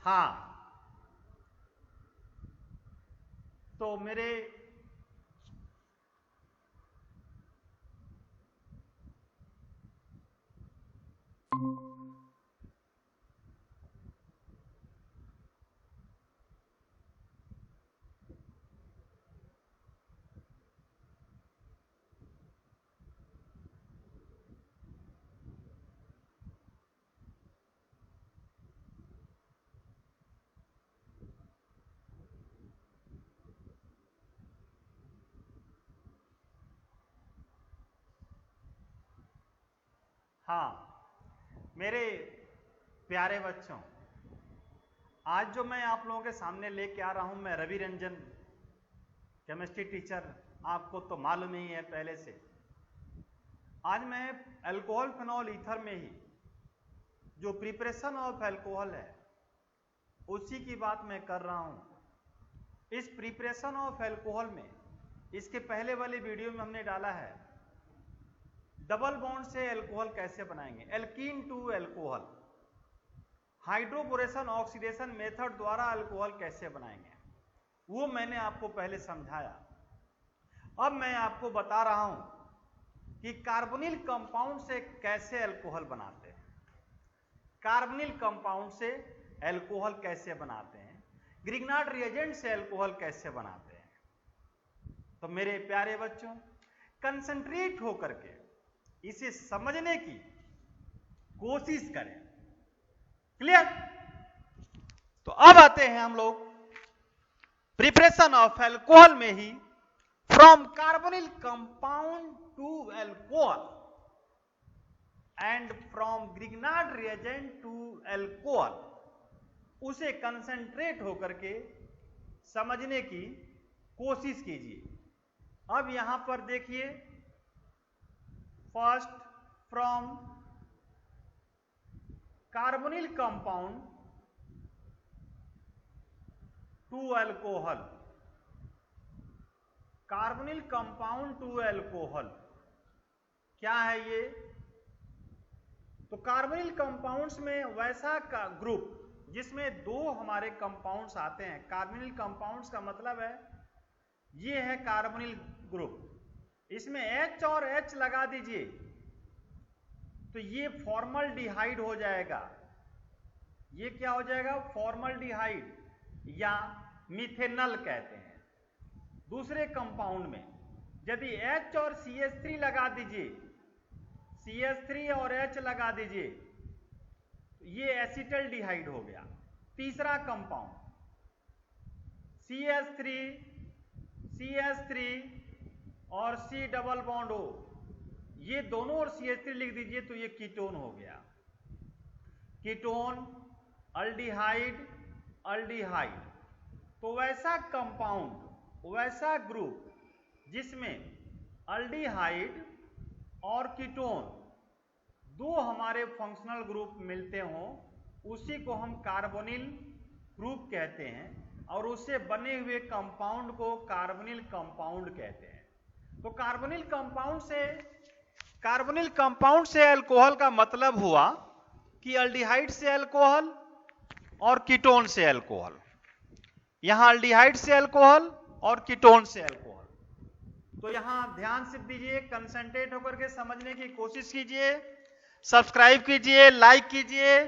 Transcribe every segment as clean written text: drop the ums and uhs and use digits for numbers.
हाँ, तो मेरे मेरे प्यारे बच्चों, आज जो मैं आप लोगों के सामने लेके आ रहा हूं, मैं रवि रंजन, केमिस्ट्री टीचर, आपको तो मालूम ही है पहले से। आज मैं अल्कोहल फिनॉल ईथर में ही जो प्रिपरेशन ऑफ अल्कोहल है उसी की बात मैं कर रहा हूं। इस प्रिपरेशन ऑफ अल्कोहल में इसके पहले वाले वीडियो में हमने डाला है डबल बॉन्ड से अल्कोहल कैसे बनाएंगे, alkene to alcohol, hydroboration oxidation method द्वारा अल्कोहल कैसे बनाएंगे, वो मैंने आपको पहले समझाया। अब मैं आपको बता रहा हूं कि कार्बोनिल कंपाउंड से कैसे अल्कोहल बनाते हैं, कार्बोनिल कंपाउंड से अल्कोहल कैसे बनाते हैं, ग्रिग्नार्ड रिएजेंट से अल्कोहल कैसे बनाते हैं। तो मेरे प्यारे बच्चों, कंसंट्रेट होकर के इसे समझने की कोशिश करें। क्लियर? तो अब आते हैं हम लोग प्रिपरेशन ऑफ अल्कोहल में ही, from carbonyl compound to alcohol and from Grignard reagent to alcohol, उसे कंसंट्रेट होकर के समझने की कोशिश कीजिए। अब यहां पर देखिए, first from carbonyl compound to alcohol, carbonyl compound to alcohol क्या है ये? तो कार्बोनिल कंपाउंड्स में वैसा का ग्रुप जिसमें दो हमारे कंपाउंड्स आते हैं। कार्बोनिल कंपाउंड्स का मतलब है ये है कार्बोनिल ग्रुप, इसमें H और H लगा दीजिए तो ये फॉर्मल्डिहाइड हो जाएगा। ये क्या हो जाएगा? फॉर्मल्डिहाइड या मिथेनल कहते हैं। दूसरे कंपाउंड में यदि H और CH3 लगा दीजिए, CH3 और H लगा दीजिए, ये एसिटल्डिहाइड हो गया। तीसरा कंपाउंड CH3 और C डबल बॉन्ड O, ये दोनों और CH3 लिख दीजिए तो ये कीटोन हो गया। Ketone, aldehyde, aldehyde. तो वैसा कंपाउंड, वैसा ग्रुप जिसमें अल्डिहाइड और कीटोन दो हमारे फंक्शनल ग्रुप मिलते हों, उसी को हम कार्बोनिल ग्रुप कहते हैं और उससे बने हुए कंपाउंड को कार्बोनिल कंपाउंड कहते हैं। तो कार्बोनिल कंपाउंड से अल्कोहल का मतलब हुआ कि अल्डिहाइड से अल्कोहल और कीटोन से अल्कोहल। यहां अल्डिहाइड से अल्कोहल और कीटोन से अल्कोहल। तो यहां ध्यान से दीजिए, कंसंट्रेट होकर के समझने की कोशिश कीजिए, सब्सक्राइब कीजिए, लाइक कीजिए।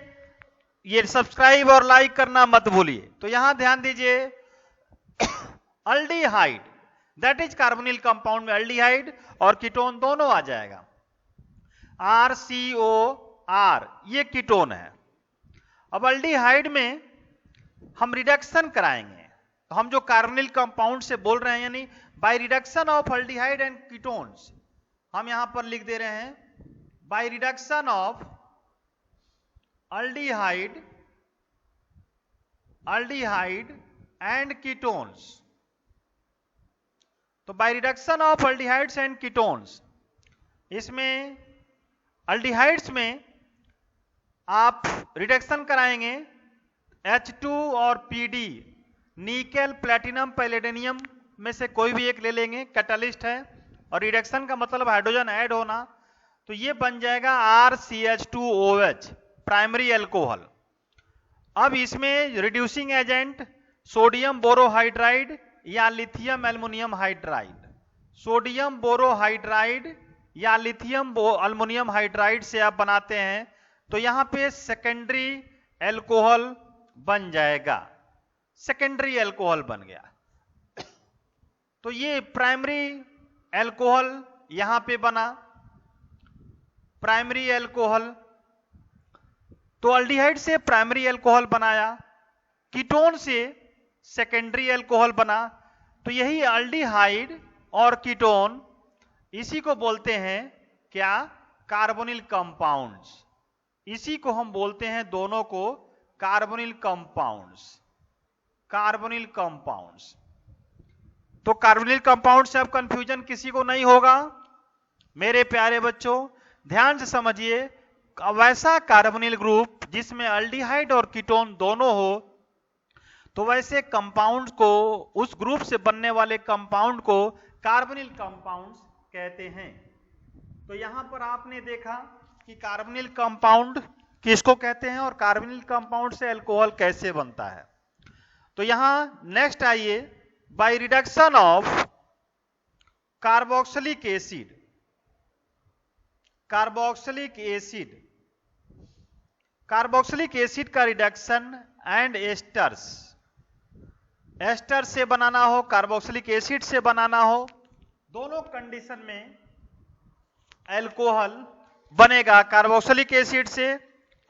ये सब्सक्राइब और लाइक करना मत भूलिए। तो यहां ध्यान दीजिए, aldehyde that is carbonyl compound में अल्डिहाइड और कीटोन दोनों आ जाएगा। RCOR ये कीटोन है। अब अल्डिहाइड में हम रिडक्शन कराएंगे, तो हम जो कार्बोनिल कंपाउंड से बोल रहे हैं, यानी by reduction of aldehyde and ketones, हम यहां पर लिख दे रहे हैं by reduction of aldehyde and ketones. तो by reduction of aldehydes and ketones, इसमें अल्डिहाइड्स में आप रिडक्शन कराएंगे H2 और PD, निकेल, प्लेटिनम, पैलेडियम में से कोई भी एक ले लेंगे, कैटालिस्ट है, और रिडक्शन का मतलब हाइड्रोजन ऐड होना। तो ये बन जाएगा RCH2OH, प्राइमरी अल्कोहल। अब इसमें रिड्यूसिंग एजेंट सोडियम बोरोहाइड्राइड या lithium aluminium hydride, sodium borohydride या लिथियम एल्युमिनियम हाइड्राइड से आप बनाते हैं तो यहां पे सेकेंडरी एल्कोहल बन जाएगा, सेकेंडरी एल्कोहल बन गया। तो ये प्राइमरी एल्कोहल यहां पे बना, प्राइमरी एल्कोहल। तो अल्डिहाइड से प्राइमरी एल्कोहल बनाया, कीटोन से सेकेंडरी एल्कोहल बना। तो यही अल्डिहाइड और कीटोन, इसी को बोलते हैं क्या, कार्बोनिल कंपाउंड्स। इसी को हम बोलते हैं दोनों को कार्बोनिल कंपाउंड्स, कार्बोनिल कंपाउंड्स। तो कार्बोनिल कंपाउंड से अब कंफ्यूजन किसी को नहीं होगा। मेरे प्यारे बच्चों ध्यान से समझिए, वैसा कार्बोनिल ग्रुप जिसमें अल्डिहाइड और कीटोन दोनों हो, तो वैसे कंपाउंड को, उस ग्रुप से बनने वाले कंपाउंड को कार्बोनिल कंपाउंड्स कहते हैं। तो यहां पर आपने देखा कि कार्बोनिल कंपाउंड किसको कहते हैं और कार्बोनिल कंपाउंड से अल्कोहल कैसे बनता है। तो यहां नेक्स्ट आइए, bye reduction of carboxylic acid, carboxylic acid, carboxylic acid का रिडक्शन एंड एस्टर्स, एस्टर से बनाना हो, कार्बोक्सिलिक एसिड से बनाना हो, दोनों कंडीशन में अल्कोहल बनेगा कार्बोक्सिलिक एसिड से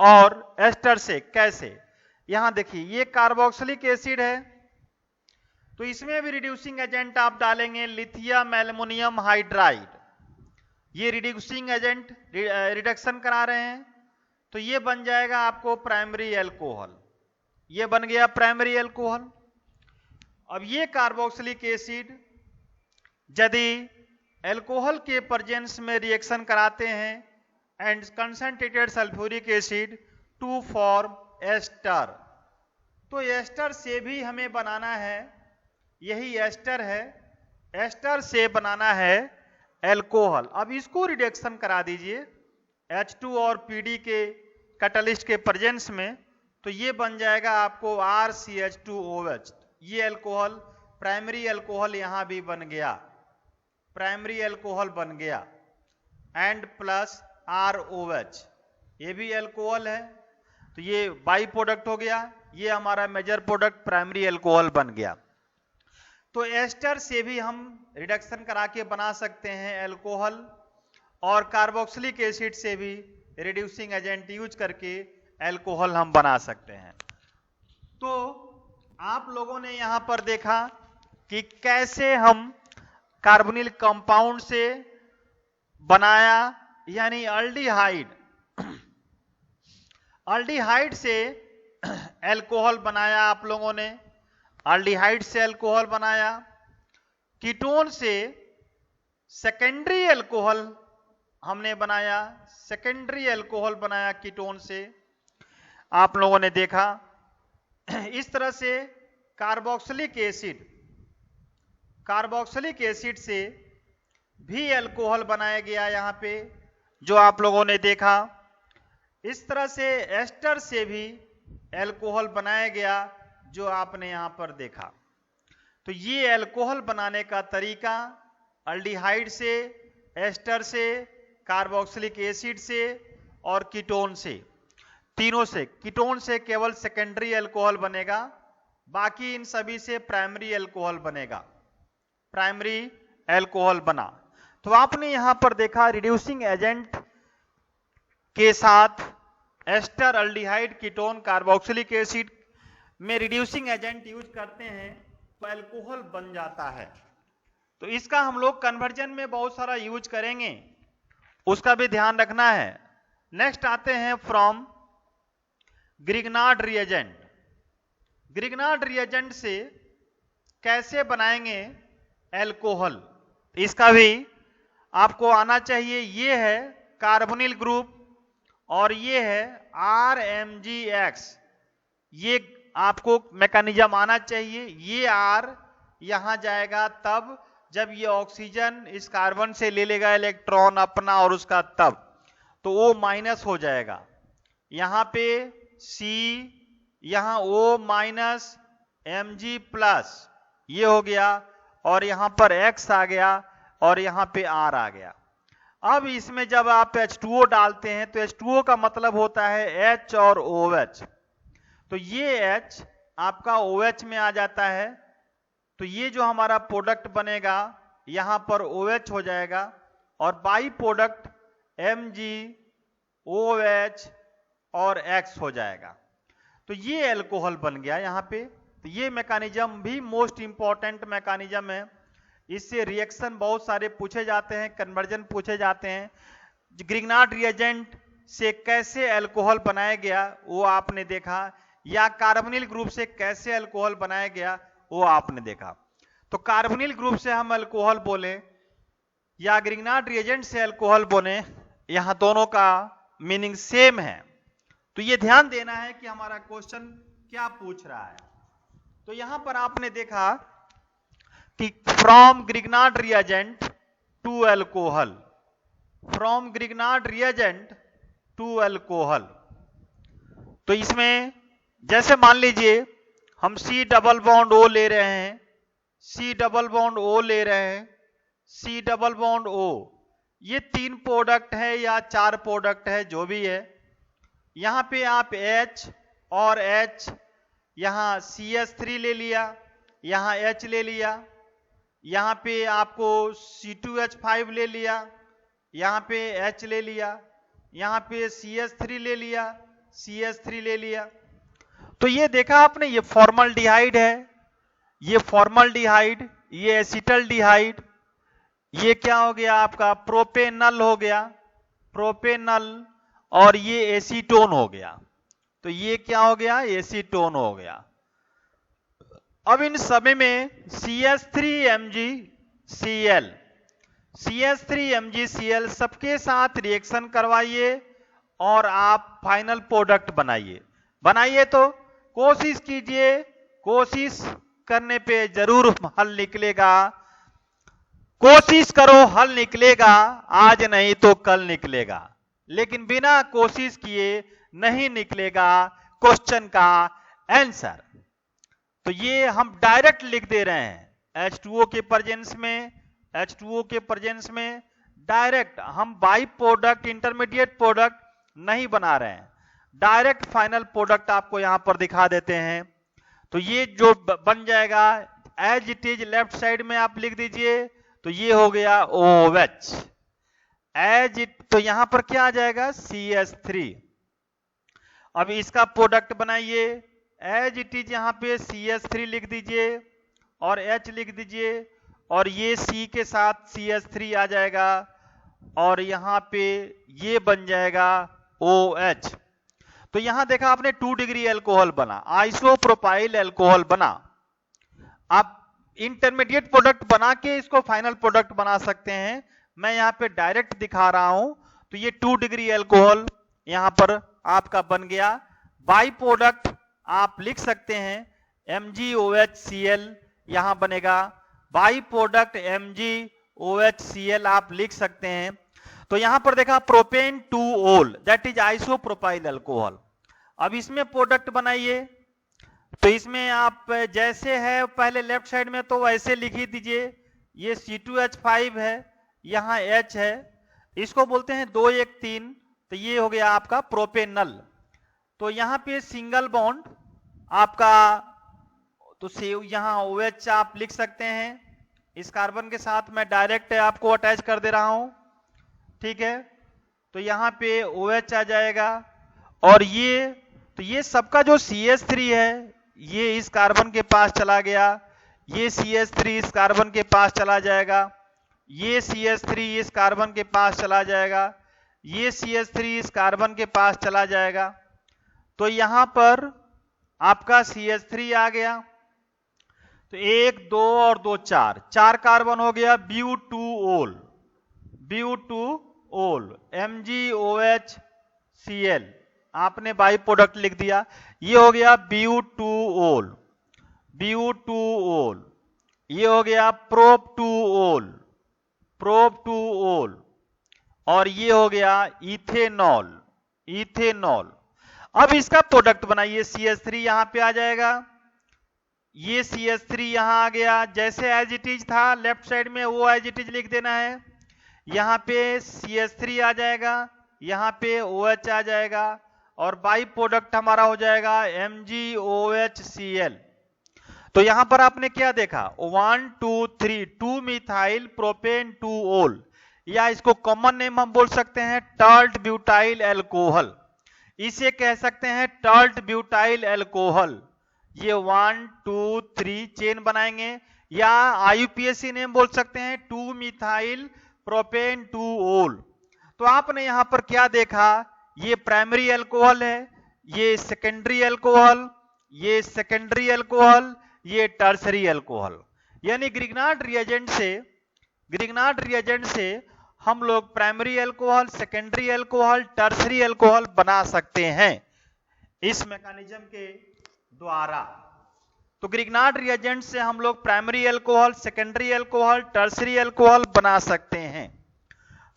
और एस्टर से। कैसे, यहां देखिए ये कार्बोक्सिलिक एसिड है, तो इसमें भी रिड्यूसिंग एजेंट आप डालेंगे लिथियम एल्युमिनियम हाइड्राइड। ये रिड्यूसिंग एजेंट रिडक्शन करा रहे हैं, तो ये बन जाएगा आपको प्राइमरी एल्कोहल, ये बन गया प्राइमरी एल्कोहल। अब ये कार्बोक्सिलिक एसिड यदि एल्कोहल के प्रेजेंस में रिएक्शन कराते हैं and concentrated sulphuric acid to form ester, तो एस्टर से भी हमें बनाना है, यही एस्टर है, एस्टर से बनाना है एल्कोहल। अब इसको रिडक्शन करा दीजिए H2 और PD के कैटलिस्ट के प्रेजेंस में, तो ये बन जाएगा आपको RCH2OH। ये अल्कोहल प्राइमरी अल्कोहल यहां भी बन गया, प्राइमरी अल्कोहल बन गया, एंड प्लस ROH, ये भी अल्कोहल है, तो ये बाई प्रोडक्ट हो गया, ये हमारा मेजर प्रोडक्ट प्राइमरी अल्कोहल बन गया। तो एस्टर से भी हम रिडक्शन करा के बना सकते हैं अल्कोहल, और कार्बोक्सिलिक एसिड से भी रिड्यूसिंग एजेंट यूज करके अल्कोहल हम बना सकते हैं। तो आप लोगों ने यहां पर देखा कि कैसे हम कार्बोनिल कंपाउंड से बनाया, यानी अल्डिहाइड, अल्डिहाइड से अल्कोहल बनाया आप लोगों ने, अल्डिहाइड से अल्कोहल बनाया, कीटोन से सेकेंडरी अल्कोहल हमने बनाया, सेकेंडरी अल्कोहल बनाया कीटोन से, आप लोगों ने देखा। इस तरह से कार्बोक्सिलिक एसिड, कार्बोक्सिलिक एसिड से भी अल्कोहल बनाया गया यहां पे, जो आप लोगों ने देखा। इस तरह से एस्टर से भी अल्कोहल बनाया गया, जो आपने यहां पर देखा। तो ये अल्कोहल बनाने का तरीका अल्डिहाइड से, एस्टर से, कार्बोक्सिलिक एसिड से और कीटोन से, तीनों से। कीटोन से केवल सेकेंडरी अल्कोहल बनेगा, बाकी इन सभी से प्राइमरी अल्कोहल बनेगा, प्राइमरी अल्कोहल बना। तो आपने यहां पर देखा रिड्यूसिंग एजेंट के साथ ester, aldehyde, ketone, carboxylic acid में रिड्यूसिंग एजेंट यूज करते हैं तो अल्कोहल बन जाता है। तो इसका हम लोग कन्वर्जन में बहुत सारा यूज करेंगे, उसका भी ध्यान रखना है। नेक्स्ट आते हैं from Grignard reagent. Grignard reagent से कैसे बनाएंगे अल्कोहल, इसका भी आपको आना चाहिए। ये है कार्बोनिल ग्रुप और ये है RMgX, ये आपको मैकेनिज्म आना चाहिए। ये R यहां जाएगा तब जब ये ऑक्सीजन इस कार्बन से ले लेगा इलेक्ट्रॉन अपना और उसका, तब तो O- हो जाएगा। यहां पे C, यहां O माइनस Mg प्लस ये हो गया, और यहां पर X आ गया, और यहां पे R आ गया। अब इसमें जब आप H2O डालते हैं तो H2O का मतलब होता है H और OH, तो ये H आपका OH में आ जाता है, तो ये जो हमारा प्रोडक्ट बनेगा यहां पर OH हो जाएगा, और बाई प्रोडक्ट Mg OH और X हो जाएगा। तो ये अल्कोहल बन गया यहां पे। तो ये मैकेनिज्म भी मोस्ट इंपॉर्टेंट मैकेनिज्म है, इससे रिएक्शन बहुत सारे पूछे जाते हैं, कन्वर्जन पूछे जाते हैं। ग्रिग्नार्ड रिएजेंट से कैसे अल्कोहल बनाया गया वो आपने देखा, या कार्बोनिल ग्रुप से कैसे अल्कोहल बनाया गया वो आपने देखा। तो कार्बोनिल ग्रुप से हम अल्कोहल बोले या ग्रिग्नार्ड रिएजेंट से अल्कोहल बोले, यहां दोनों का मीनिंग सेम है। तो ये ध्यान देना है कि हमारा क्वेश्चन क्या पूछ रहा है। तो यहां पर आपने देखा कि from Grignard reagent to alcohol, from Grignard reagent to alcohol. तो इसमें जैसे मान लीजिए हम C डबल बॉन्ड O ले रहे हैं, C डबल बॉन्ड O ले रहे हैं, C डबल बॉन्ड O, ये 3 प्रोडक्ट है या 4 प्रोडक्ट है जो भी है। यहां पे आप H और H, यहां CH3 ले लिया, यहां H ले लिया, यहां पे आपको C2H5 ले लिया, यहां पे H ले लिया, यहां पे CH3 ले लिया, CH3 ले लिया। तो ये देखा आपने, ये फॉर्मल्डिहाइड है, ये फॉर्मल्डिहाइड, ये एसिटल्डिहाइड, ये क्या हो गया आपका प्रोपेनल हो गया, प्रोपेनल, और ये एसीटोन हो गया। तो ये क्या हो गया, एसीटोन हो गया। अब इन सभी में CH3MgCl, CH3MgCl सबके साथ रिएक्शन करवाइए और आप फाइनल प्रोडक्ट बनाइए। बनाइए तो कोशिश कीजिए, कोशिश करने पे जरूर हल निकलेगा। कोशिश करो हल निकलेगा, आज नहीं तो कल निकलेगा, लेकिन बिना कोशिश किए नहीं निकलेगा क्वेश्चन का आंसर। तो ये हम डायरेक्ट लिख दे रहे हैं H2O के प्रेजेंस में, H2O के प्रेजेंस में डायरेक्ट हम बाई प्रोडक्ट इंटरमीडिएट प्रोडक्ट नहीं बना रहे हैं, डायरेक्ट फाइनल प्रोडक्ट आपको यहां पर दिखा देते हैं। तो ये जो बन जाएगा as it is, left side में आप लिख दीजिए, तो ये हो गया OH एज इट। तो यहां पर क्या आ जाएगा CH3। अब इसका प्रोडक्ट बनाइए, एज इट इज यहां पे CH3 लिख दीजिए और H लिख दीजिए, और ये C के साथ CH3 आ जाएगा, और यहां पे ये बन जाएगा OH। तो यहां देखा आपने 2 डिग्री अल्कोहल बना, आइसोप्रोपाइल अल्कोहल बना। आप इंटरमीडिएट प्रोडक्ट बना के इसको फाइनल प्रोडक्ट बना सकते हैं, मैं यहां पे डायरेक्ट दिखा रहा हूं। तो ये 2 डिग्री अल्कोहल यहां पर आपका बन गया। बाई प्रोडक्ट आप लिख सकते हैं MgOHCl यहां बनेगा, बाई प्रोडक्ट MgOHCl आप लिख सकते हैं। तो यहां पर देखा प्रोपेन 2-ओल, दैट इज आइसोप्रोपाइल अल्कोहल। अब इसमें प्रोडक्ट बनाइए, तो इसमें आप जैसे है पहले लेफ्ट साइड में तो वैसे लिख ही दीजिए। ये C2H5 है, यहां H है, इसको बोलते हैं 2-1-3, तो ये हो गया आपका प्रोपेनल। तो यहां पे सिंगल बॉन्ड आपका, तो यहां OH आप लिख सकते हैं, इस कार्बन के साथ मैं डायरेक्ट आपको अटैच कर दे रहा हूं, ठीक है। तो यहां पे OH आ जाएगा, और ये, तो ये सबका जो CH3 है ये इस कार्बन के पास चला गया, ये CH3 इस कार्बन के पास चला जाएगा, ये CH3 इस कार्बन के पास चला जाएगा, ये CH3 इस कार्बन के पास चला जाएगा। तो यहां पर आपका CH3 आ गया, तो 1 2 और 2 4 कार्बन हो गया, Bute2-ओल, Bute2-ओल MgOHCl आपने बाई प्रोडक्ट लिख दिया, ये हो गया Bute2-ओल, Bute2-ओल, ये हो गया Prop2-ओल, Prop2-ओल, और ये हो गया इथेनॉल, इथेनॉल। अब इसका प्रोडक्ट बनाइए, CH3 यहां पे आ जाएगा, ये CH3 यहां आ गया, जैसे एज इट इज था लेफ्ट साइड में वो एज इट इज लिख देना है। यहां पे CH3 आ जाएगा, यहां पे OH आ जाएगा, और बाई प्रोडक्ट हमारा हो जाएगा MgOHCl। तो यहां पर आपने क्या देखा, 1 2 3 2 मिथाइल प्रोपेन 2 ओल, या इसको कॉमन नेम हम बोल सकते हैं टर्ट ब्यूटाइल एल्कोहल, इसे कह सकते हैं टर्ट ब्यूटाइल एल्कोहल। ये 1 2 3 चेन बनाएंगे, या IUPAC नेम बोल सकते हैं 2 मिथाइल प्रोपेन 2 ओल। तो आपने यहां पर क्या देखा, ये प्राइमरी अल्कोहल है, ये सेकेंडरी अल्कोहल, ये सेकेंडरी अल्कोहल, ये टर्सरी अल्कोहल। यानी ग्रिग्नार्ड रिएजेंट से हम लोग primary alcohol, secondary alcohol, tertiary alcohol बना सकते हैं इस मैकेनिज्म के द्वारा। तो ग्रिग्नार्ड रिएजेंट से हम लोग primary alcohol, secondary alcohol, tertiary alcohol बना सकते हैं।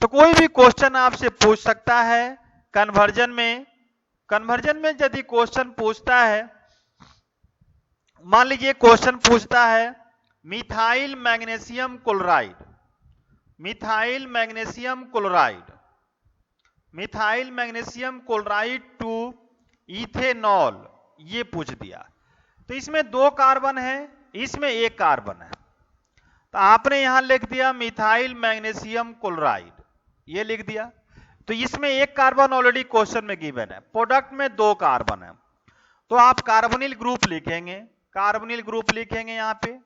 तो कोई भी क्वेश्चन आपसे पूछ सकता है कन्वर्जन में यदि क्वेश्चन पूछता है, मान लीजिए क्वेश्चन पूछता है methyl magnesium chloride, methyl magnesium chloride to ethanol, ये पूछ दिया। तो इसमें 2 कार्बन है, इसमें 1 कार्बन है, तो आपने यहां लिख दिया मिथाइल मैग्नीशियम क्लोराइड, ये लिख दिया। तो इसमें 1 कार्बन ऑलरेडी क्वेश्चन में गिवन है, प्रोडक्ट में 2 कार्बन है, तो आप कार्बोनिल ग्रुप लिखेंगे, यहां पे।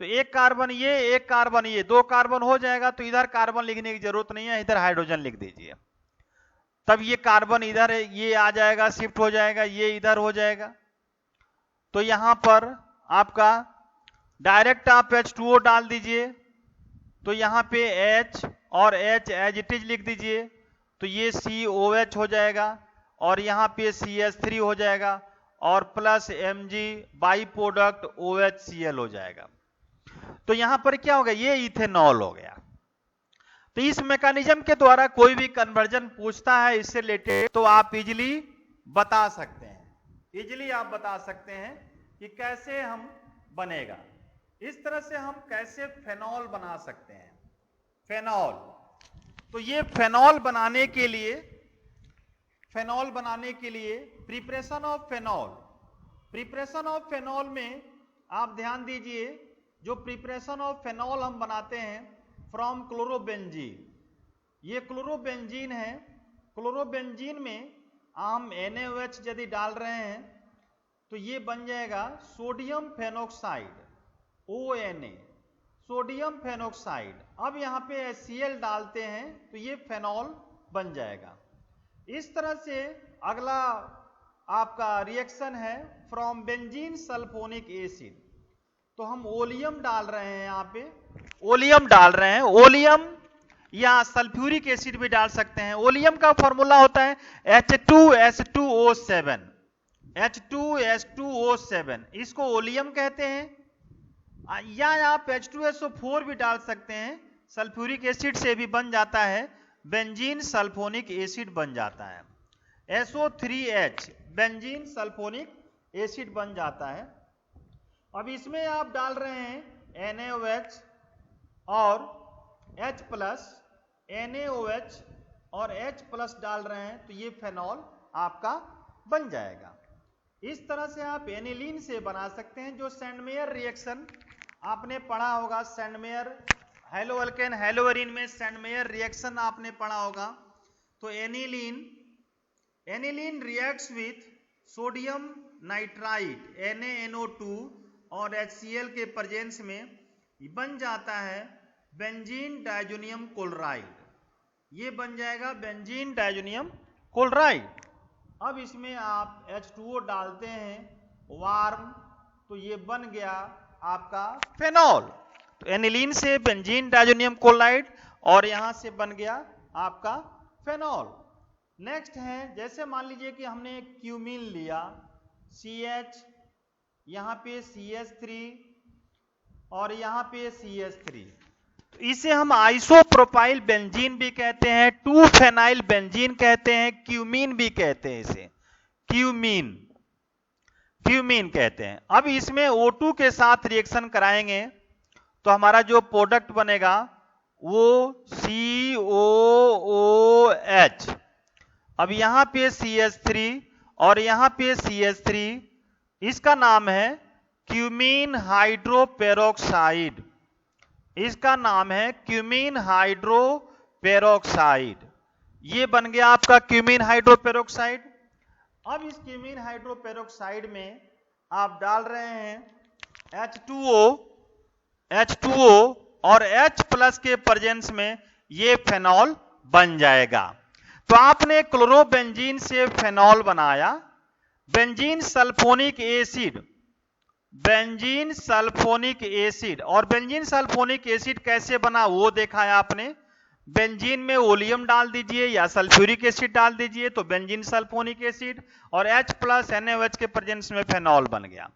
तो 1 कार्बन ये, 1 कार्बन ये, 2 कार्बन हो जाएगा। तो इधर कार्बन लिखने की जरूरत नहीं है, इधर हाइड्रोजन लिख दीजिए, तब ये कार्बन इधर ये आ जाएगा, शिफ्ट हो जाएगा, ये इधर हो जाएगा। तो यहां पर आपका डायरेक्ट आप H2O डाल दीजिए, तो यहां पे H और H एज इट इज लिख दीजिए, तो ये COH हो जाएगा, और यहां पे CH3 हो जाएगा, और plus Mg by product OHCl हो जाएगा। तो यहां पर क्या हो गया, ये इथेनॉल हो गया। तो इस मैकेनिज्म के द्वारा कोई भी कन्वर्जन पूछता है इससे रिलेटेड, तो आप इजीली बता सकते हैं, कि कैसे हम बनेगा। इस तरह से हम कैसे फेनॉल बना सकते हैं, फेनॉल। तो ये फेनॉल बनाने के लिए प्रिपरेशन ऑफ फेनॉल में आप ध्यान दीजिए, जो प्रिपरेशन ऑफ फेनॉल हम बनाते हैं फ्रॉम क्लोरोबेंजीन, ये क्लोरोबेंजीन है। क्लोरोबेंजीन में हम NaOH यदि डाल रहे हैं तो ये बन जाएगा sodium phenoxide, ONA, sodium phenoxide. अब यहाँ पे HCl डालते हैं तो ये फेनॉल बन जाएगा। इस तरह से अगला आपका रिएक्शन है फ्रॉम बेंजीन सल्फोनिक एसिड, तो हम ओलियम डाल रहे हैं, यहाँ पे ओलियम या सल्फ्यूरिक एसिड भी डाल सकते हैं। ओलियम का फॉर्मूला होता है H2S2O7, H2S2O7, इसको ओलियम कहते हैं, या आप H2SO4 भी डाल सकते हैं, सल्फ्यूरिक एसिड से भी बन जाता है, बेंजीन सल्फोनिक एसिड बन जाता है, SO3H बेंजीन सल्फोनिक एसिड बन जाता है। अब इसमें आप डाल रहे हैं NaOH और H+, NaOH और H+ डाल रहे हैं, तो ये फेनॉल आपका बन जाएगा। इस तरह से आप एनिलीन से बना सकते हैं, जो सैंडमेयर रिएक्शन आपने पढ़ा होगा, सैंडमेयर हेलो अल्केन हेलोअरीन में सैंडमेयर रिएक्शन आपने पढ़ा होगा। तो aniline reacts with sodium nitrite NaNO2 और HCl के प्रेजेंस में बन जाता है बेंजीन डायजोनियम क्लोराइड, ये बन जाएगा बेंजीन डायजोनियम क्लोराइड। अब इसमें आप H2O डालते हैं वार्म, तो ये बन गया आपका फेनॉल। तो एनिलीन से बेंजीन डायजोनियम क्लोराइड और यहां से बन गया आपका फेनॉल। नेक्स्ट है, जैसे मान लीजिए कि हमने क्यूमीन लिया, CH, यहां पे CH3 और यहां पे CH3, तो इसे हम आइसोप्रोपाइल बेंजीन भी कहते हैं, 2 फेनाइल बेंजीन कहते हैं, क्यूमीन भी कहते हैं इसे। क्यूमीन, क्यूमीन कहते हैं। अब इसमें O2 के साथ रिएक्शन कराएंगे तो हमारा जो प्रोडक्ट बनेगा वो COOH। अब यहां पे CH3 और यहां पे CH3, इसका नाम है क्यूमीन हाइड्रोपेरोक्साइड, इसका नाम है क्यूमीन हाइड्रोपेरोक्साइड। ये बन गया आपका क्यूमीन हाइड्रोपेरोक्साइड। अब इस क्यूमीन हाइड्रोपेरोक्साइड में आप डाल रहे हैं H2O और H प्लस के प्रेजेंस में ये फेनॉल बन जाएगा। तो आपने क्लोरोबेंजीन से फेनॉल बनाया, benzene sulphonic acid, benzene sulphonic acid. और बेंजीन सल्फोनिक एसिड कैसे बना वो देखा है आपने। बेंजीन में ओलियम डाल दीजिए या सल्फ्यूरिक एसिड डाल दीजिए तो बेंजीन सल्फोनिक एसिड, और H प्लस NaOH के प्रेजेंस में फेनॉल बन गया।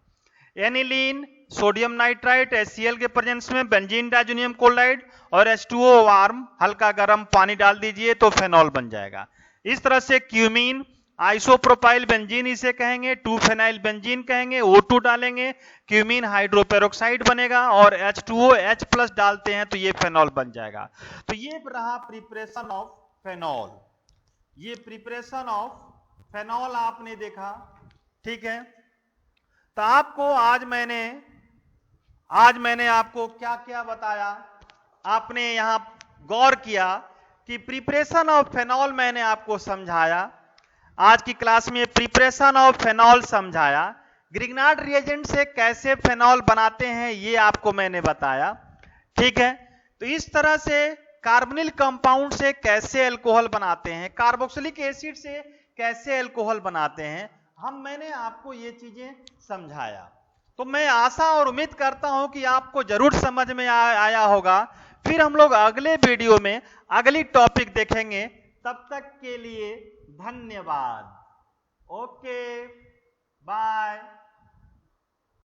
एनिलीन, सोडियम नाइट्राइट, HCl के प्रेजेंस में बेंजीन डाइजोनियम क्लोराइड और H2O वार्म, हल्का गर्म पानी डाल दीजिए तो फेनॉल बन जाएगा। इस तरह से क्यूमीन, आइसोप्रोपाइल बेंजीन इसे कहेंगे, 2-फेनाइल बेंजीन कहेंगे, O2 डालेंगे, क्यूमीन हाइड्रोपेरोक्साइड बनेगा, और H2O H प्लस डालते हैं तो ये फेनॉल बन जाएगा। तो ये रहा प्रिपरेशन ऑफ फेनॉल, ये प्रिपरेशन ऑफ फेनॉल आपने देखा, ठीक है। तो आपको आज मैंने आपको क्या क्या बताया, आपने यहां गौर किया कि प्रिपरेशन ऑफ फेनॉल मैंने आपको समझाया। आज की क्लास में प्रिपरेशन ऑफ फेनॉल समझाया, ग्रिग्नार्ड रिएजेंट से कैसे फेनॉल बनाते हैं ये आपको मैंने बताया, ठीक है। तो इस तरह से कार्बोनिल कंपाउंड से कैसे अल्कोहल बनाते हैं, कार्बोक्सिलिक एसिड से कैसे अल्कोहल बनाते हैं, मैंने आपको ये चीजें समझाया। तो मैं आशा और उम्मीद करता हूं कि आपको जरूर समझ में आया होगा। फिर हम लोग अगले वीडियो में अगली टॉपिक देखेंगे। तब तक के लिए धन्यवाद। Okay, bye.